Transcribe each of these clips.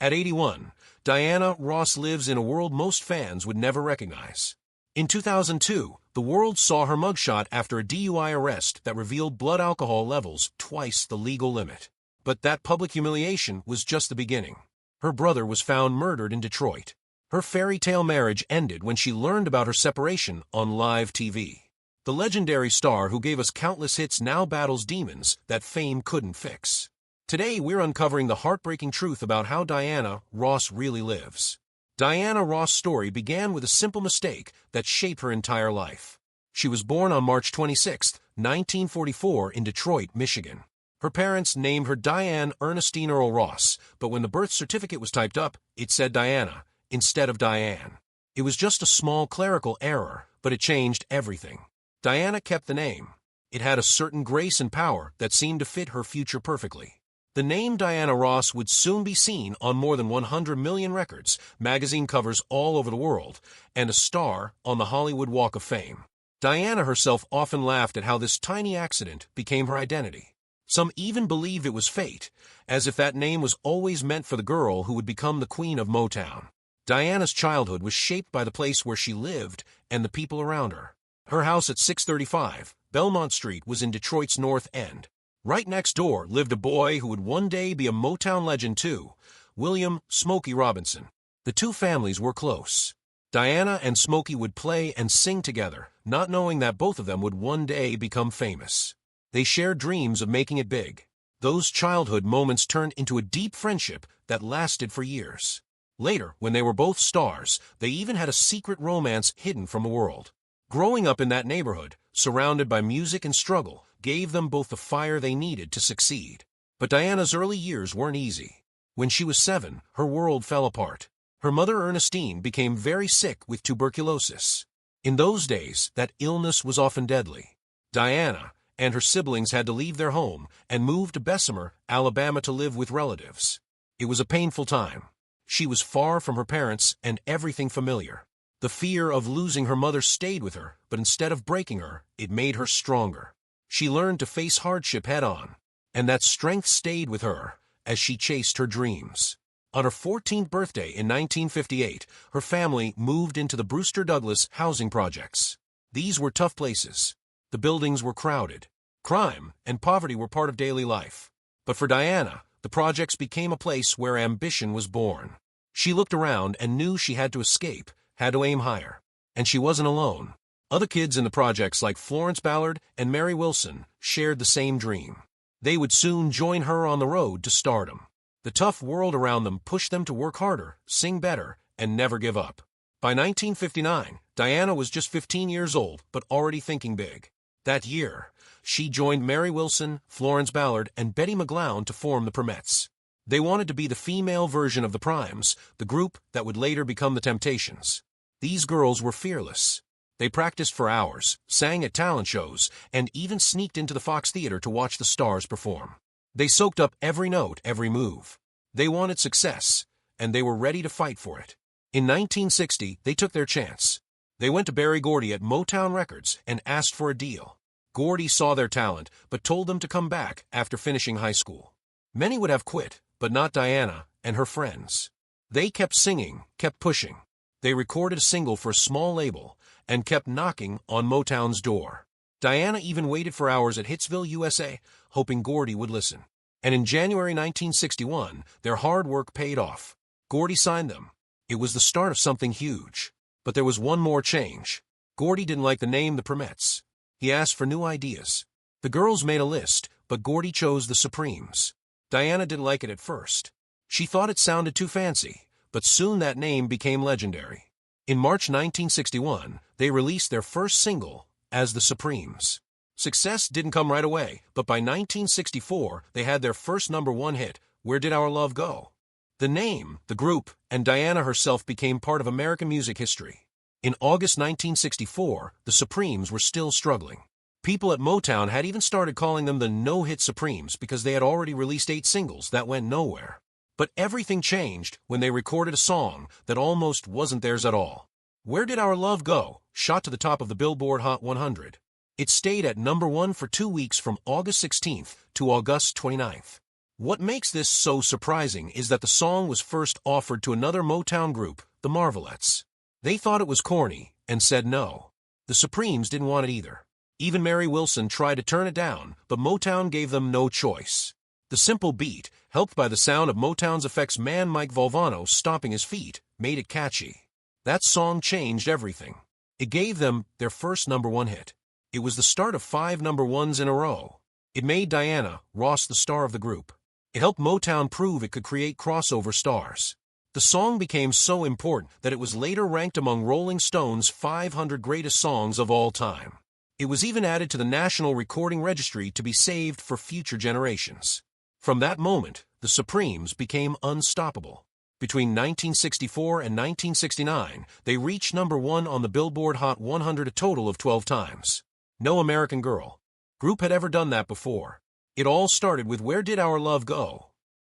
At 81, Diana Ross lives in a world most fans would never recognize. In 2002, the world saw her mugshot after a DUI arrest that revealed blood alcohol levels twice the legal limit. But that public humiliation was just the beginning. Her brother was found murdered in Detroit. Her fairy tale marriage ended when she learned about her separation on live TV. The legendary star who gave us countless hits now battles demons that fame couldn't fix. Today we're uncovering the heartbreaking truth about how Diana Ross really lives. Diana Ross' story began with a simple mistake that shaped her entire life. She was born on March 26, 1944 in Detroit, Michigan. Her parents named her Diane Ernestine Earl Ross, but when the birth certificate was typed up, it said Diana instead of Diane. It was just a small clerical error, but it changed everything. Diana kept the name. It had a certain grace and power that seemed to fit her future perfectly. The name Diana Ross would soon be seen on more than 100 million records, magazine covers all over the world, and a star on the Hollywood Walk of Fame. Diana herself often laughed at how this tiny accident became her identity. Some even believed it was fate, as if that name was always meant for the girl who would become the queen of Motown. Diana's childhood was shaped by the place where she lived and the people around her. Her house at 635 Belmont Street was in Detroit's North End. Right next door lived a boy who would one day be a Motown legend too, William "Smokey" Robinson. The two families were close. Diana and Smokey would play and sing together, not knowing that both of them would one day become famous. They shared dreams of making it big. Those childhood moments turned into a deep friendship that lasted for years. Later, when they were both stars, they even had a secret romance hidden from the world. Growing up in that neighborhood, surrounded by music and struggle, gave them both the fire they needed to succeed. But Diana's early years weren't easy. When she was 7, her world fell apart. Her mother Ernestine became very sick with tuberculosis. In those days, that illness was often deadly. Diana and her siblings had to leave their home and move to Bessemer, Alabama to live with relatives. It was a painful time. She was far from her parents and everything familiar. The fear of losing her mother stayed with her, but instead of breaking her, it made her stronger. She learned to face hardship head-on, and that strength stayed with her as she chased her dreams. On her 14th birthday in 1958, her family moved into the Brewster Douglas housing projects. These were tough places. The buildings were crowded. Crime and poverty were part of daily life. But for Diana, the projects became a place where ambition was born. She looked around and knew she had to escape, had to aim higher. And she wasn't alone. Other kids in the projects like Florence Ballard and Mary Wilson shared the same dream. They would soon join her on the road to stardom. The tough world around them pushed them to work harder, sing better, and never give up. By 1959, Diana was just 15 years old, but already thinking big. That year, she joined Mary Wilson, Florence Ballard, and Betty McGlown to form the Primettes. They wanted to be the female version of the Primes, the group that would later become the Temptations. These girls were fearless. They practiced for hours, sang at talent shows, and even sneaked into the Fox Theater to watch the stars perform. They soaked up every note, every move. They wanted success, and they were ready to fight for it. In 1960, they took their chance. They went to Berry Gordy at Motown Records and asked for a deal. Gordy saw their talent, but told them to come back after finishing high school. Many would have quit, but not Diana and her friends. They kept singing, kept pushing. They recorded a single for a small label and kept knocking on Motown's door. Diana even waited for hours at Hitsville, USA, hoping Gordy would listen. And in January 1961, their hard work paid off. Gordy signed them. It was the start of something huge. But there was one more change. Gordy didn't like the name the Primettes. He asked for new ideas. The girls made a list, but Gordy chose the Supremes. Diana didn't like it at first. She thought it sounded too fancy, but soon that name became legendary. In March 1961, they released their first single as the Supremes. Success didn't come right away, but by 1964, they had their first #1 hit, Where Did Our Love Go? The name, the group, and Diana herself became part of American music history. In August 1964, the Supremes were still struggling. People at Motown had even started calling them the No-Hit Supremes because they had already released 8 singles that went nowhere. But everything changed when they recorded a song that almost wasn't theirs at all. Where Did Our Love Go? Shot to the top of the Billboard Hot 100. It stayed at #1 for 2 weeks from August 16th to August 29th. What makes this so surprising is that the song was first offered to another Motown group, the Marvelettes. They thought it was corny and said no. The Supremes didn't want it either. Even Mary Wilson tried to turn it down, but Motown gave them no choice. The simple beat, helped by the sound of Motown's effects man Mike Valvano stomping his feet, made it catchy. That song changed everything. It gave them their first #1 hit. It was the start of 5 #1s in a row. It made Diana Ross the star of the group. It helped Motown prove it could create crossover stars. The song became so important that it was later ranked among Rolling Stone's 500 greatest songs of all time. It was even added to the National Recording Registry to be saved for future generations. From that moment, the Supremes became unstoppable. Between 1964 and 1969, they reached #1 on the Billboard Hot 100 a total of 12 times. No American Girl group had ever done that before. It all started with Where Did Our Love Go?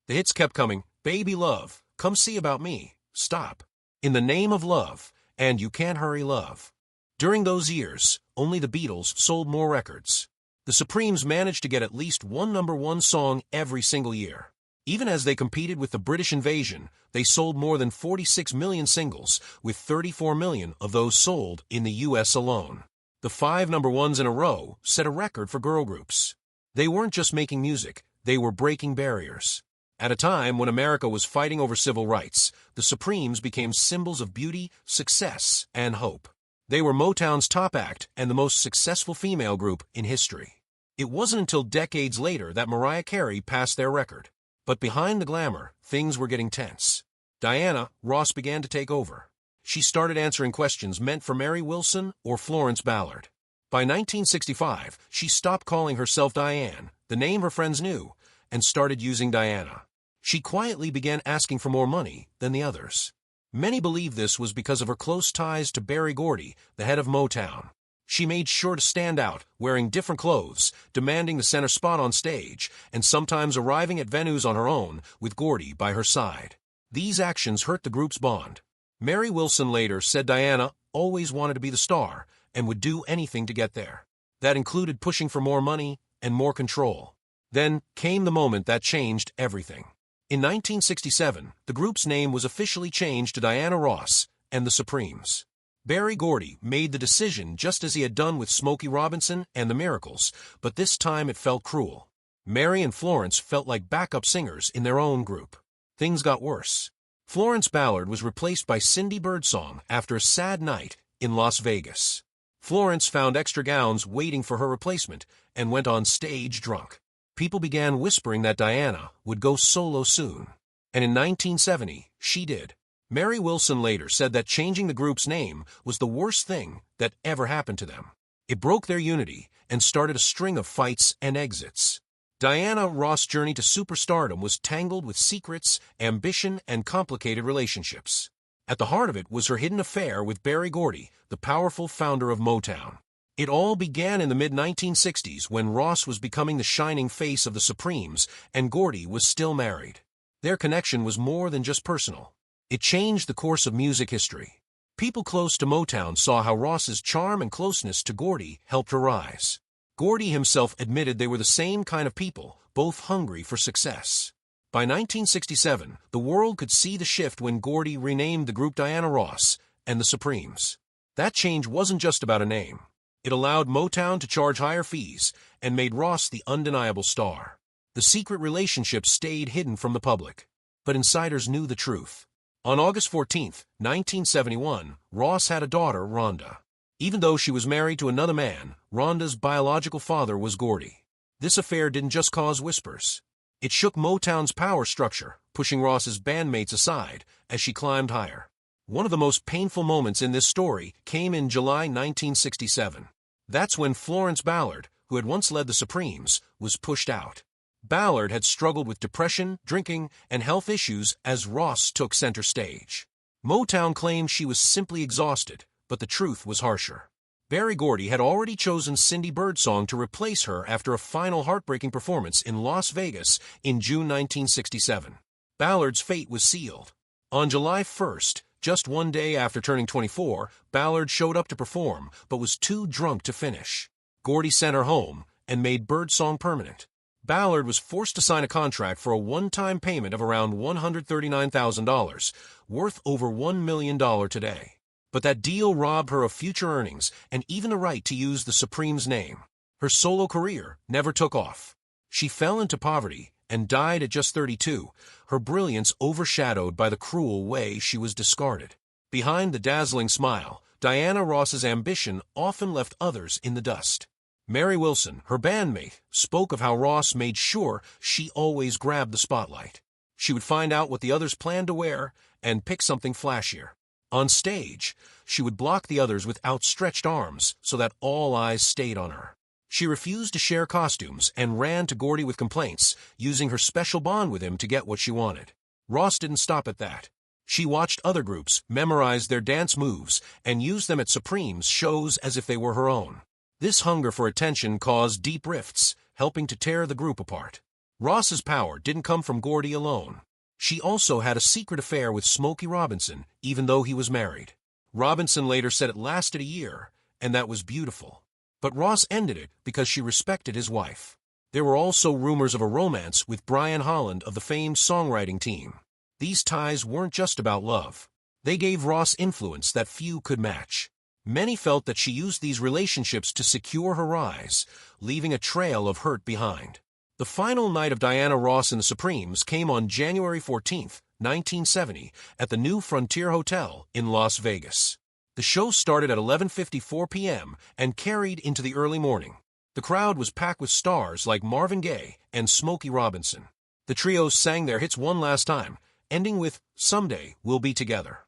The hits kept coming: Baby Love, Come See About Me, Stop, In the Name of Love, and You Can't Hurry Love. During those years, only the Beatles sold more records. The Supremes managed to get at least one #1 song every single year. Even as they competed with the British invasion, they sold more than 46 million singles, with 34 million of those sold in the U.S. alone. The 5 #1s in a row set a record for girl groups. They weren't just making music, they were breaking barriers. At a time when America was fighting over civil rights, the Supremes became symbols of beauty, success, and hope. They were Motown's top act and the most successful female group in history. It wasn't until decades later that Mariah Carey passed their record. But behind the glamour, things were getting tense. Diana Ross began to take over. She started answering questions meant for Mary Wilson or Florence Ballard. By 1965, she stopped calling herself Diane, the name her friends knew, and started using Diana. She quietly began asking for more money than the others. Many believe this was because of her close ties to Berry Gordy, the head of Motown. She made sure to stand out, wearing different clothes, demanding the center spot on stage, and sometimes arriving at venues on her own, with Gordy by her side. These actions hurt the group's bond. Mary Wilson later said Diana always wanted to be the star and would do anything to get there. That included pushing for more money and more control. Then came the moment that changed everything. In 1967, the group's name was officially changed to Diana Ross and the Supremes. Berry Gordy made the decision just as he had done with Smokey Robinson and the Miracles, but this time it felt cruel. Mary and Florence felt like backup singers in their own group. Things got worse. Florence Ballard was replaced by Cindy Birdsong after a sad night in Las Vegas. Florence found extra gowns waiting for her replacement and went on stage drunk. People began whispering that Diana would go solo soon. And in 1970, she did. Mary Wilson later said that changing the group's name was the worst thing that ever happened to them. It broke their unity and started a string of fights and exits. Diana Ross' journey to superstardom was tangled with secrets, ambition, and complicated relationships. At the heart of it was her hidden affair with Berry Gordy, the powerful founder of Motown. It all began in the mid-1960s when Ross was becoming the shining face of the Supremes and Gordy was still married. Their connection was more than just personal. It changed the course of music history. People close to Motown saw how Ross's charm and closeness to Gordy helped her rise. Gordy himself admitted they were the same kind of people, both hungry for success. By 1967, the world could see the shift when Gordy renamed the group Diana Ross and the Supremes. That change wasn't just about a name. It allowed Motown to charge higher fees and made Ross the undeniable star. The secret relationship stayed hidden from the public, but insiders knew the truth. On August 14, 1971, Ross had a daughter, Rhonda. Even though she was married to another man, Rhonda's biological father was Gordy. This affair didn't just cause whispers. It shook Motown's power structure, pushing Ross's bandmates aside as she climbed higher. One of the most painful moments in this story came in July 1967. That's when Florence Ballard, who had once led the Supremes, was pushed out. Ballard had struggled with depression, drinking, and health issues as Ross took center stage. Motown claimed she was simply exhausted, but the truth was harsher. Berry Gordy had already chosen Cindy Birdsong to replace her after a final heartbreaking performance in Las Vegas in June 1967. Ballard's fate was sealed. On July 1st, just one day after turning 24, Ballard showed up to perform, but was too drunk to finish. Gordy sent her home and made Birdsong permanent. Ballard was forced to sign a contract for a one-time payment of around $139,000, worth over $1 million today. But that deal robbed her of future earnings and even the right to use the Supremes' name. Her solo career never took off. She fell into poverty and died at just 32, her brilliance overshadowed by the cruel way she was discarded. Behind the dazzling smile, Diana Ross's ambition often left others in the dust. Mary Wilson, her bandmate, spoke of how Ross made sure she always grabbed the spotlight. She would find out what the others planned to wear and pick something flashier. On stage, she would block the others with outstretched arms so that all eyes stayed on her. She refused to share costumes and ran to Gordy with complaints, using her special bond with him to get what she wanted. Ross didn't stop at that. She watched other groups memorize their dance moves and use them at Supreme's shows as if they were her own. This hunger for attention caused deep rifts, helping to tear the group apart. Ross's power didn't come from Gordy alone. She also had a secret affair with Smokey Robinson, even though he was married. Robinson later said it lasted a year, and that was beautiful. But Ross ended it because she respected his wife. There were also rumors of a romance with Brian Holland of the famed songwriting team. These ties weren't just about love. They gave Ross influence that few could match. Many felt that she used these relationships to secure her rise, leaving a trail of hurt behind. The final night of Diana Ross and the Supremes came on January 14, 1970, at the New Frontier Hotel in Las Vegas. The show started at 11:54 p.m. and carried into the early morning. The crowd was packed with stars like Marvin Gaye and Smokey Robinson. The trio sang their hits one last time, ending with "Someday We'll Be Together."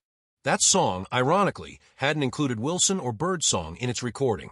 That song, ironically, hadn't included Wilson or Birdsong in its recording.